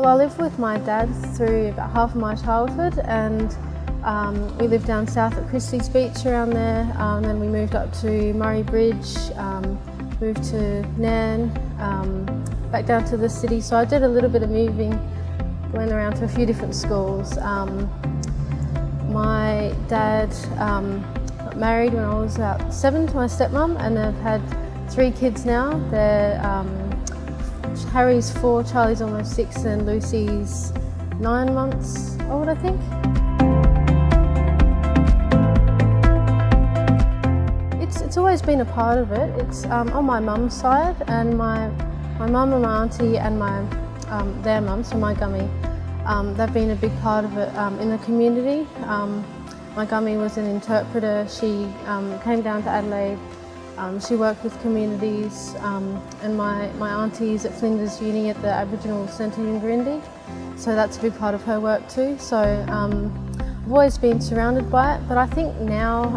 Well, I lived with my dad through about half of my childhood, and we lived down south at Christie's Beach around there. Then we moved up to Murray Bridge, moved to Nan, back down to the city. So I did a little bit of moving, went around to a few different schools. My dad got married when I was about 7 to my stepmom, and they've had 3 kids now. They're Harry's 4, Charlie's almost 6, and Lucy's 9 months old, I think. It's always been a part of it. It's on my mum's side, and my mum and my auntie and their mum, so my gummy, they've been a big part of it in the community. My gummy was an interpreter. She came down to Adelaide. She worked with communities, and my auntie's at Flinders Uni at the Aboriginal Centre in Grindy, so that's a big part of her work too. So I've always been surrounded by it, but I think now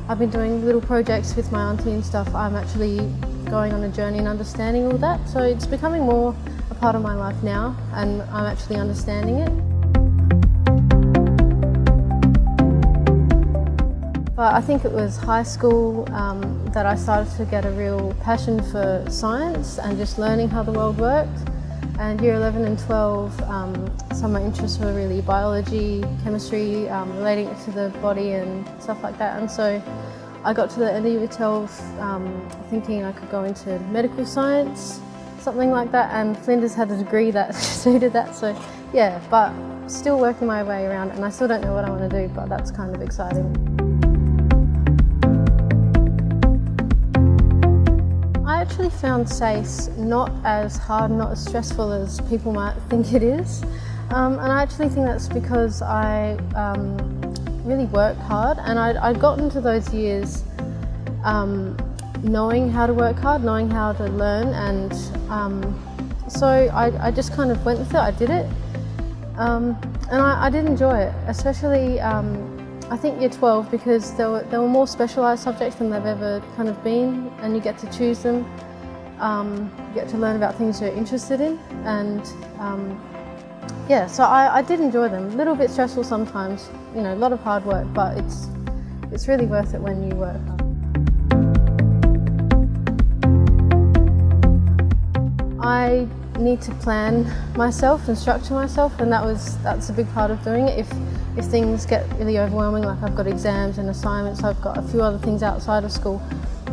I've been doing little projects with my auntie and stuff. I'm actually going on a journey and understanding all that, so it's becoming more a part of my life now, and I'm actually understanding it. But I think it was high school that I started to get a real passion for science and just learning how the world worked. And year 11 and 12, some of my interests were really biology, chemistry, relating it to the body and stuff like that. And so I got to the end of year 12 thinking I could go into medical science, something like that. And Flinders had a degree that suited that. So yeah, but still working my way around, and I still don't know what I want to do, but that's kind of exciting. I actually found SACE not as hard, not as stressful as people might think it is. And I actually think that's because I really worked hard, and I'd gotten to those years knowing how to work hard, knowing how to learn, and so I just kind of went with it, I did it. And I did enjoy it, especially I think year 12, because there were more specialised subjects than they've ever kind of been, and you get to choose them. You get to learn about things you're interested in, and yeah, so I did enjoy them. A little bit stressful sometimes, you know, a lot of hard work, but it's really worth it when you work hard. I need to plan myself and structure myself, and that's a big part of doing it. If things get really overwhelming, like I've got exams and assignments, I've got a few other things outside of school,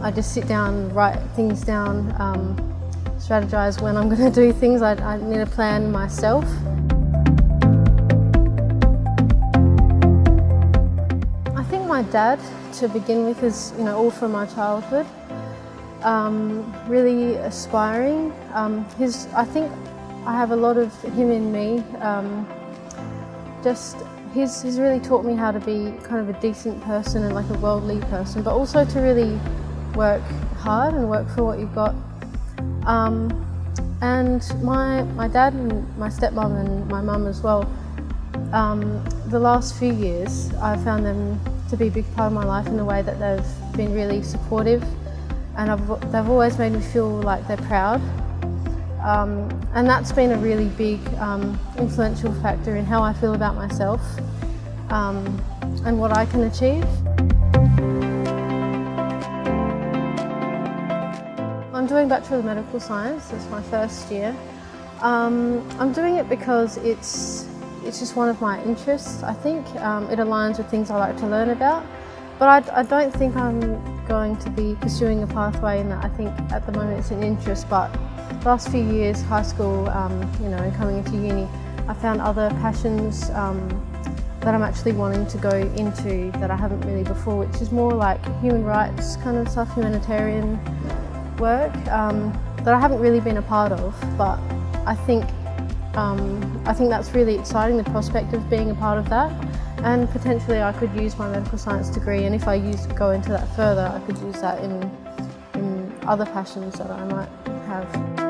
I just sit down, write things down, strategize when I'm going to do things. I need to plan myself. I think my dad, to begin with, is, you know, all from my childhood. Really aspiring. I think I have a lot of him in me. He's really taught me how to be kind of a decent person and like a worldly person, but also to really work hard and work for what you've got. And my dad and my stepmom and my mum as well, the last few years I've found them to be a big part of my life in a way that they've been really supportive, and they've always made me feel like they're proud. And that's been a really big influential factor in how I feel about myself and what I can achieve. I'm doing Bachelor of Medical Science. It's my first year. I'm doing it because it's just one of my interests. I think it aligns with things I like to learn about, but I don't think I'm going to be pursuing a pathway in that. I think at the moment it's an interest, but the last few years, high school, you know, and coming into uni, I found other passions that I'm actually wanting to go into that I haven't really before, which is more like human rights kind of stuff, humanitarian work that I haven't really been a part of, but I think that's really exciting, the prospect of being a part of that, and potentially I could use my medical science degree, and if I go into that further, I could use that in other passions that I might have.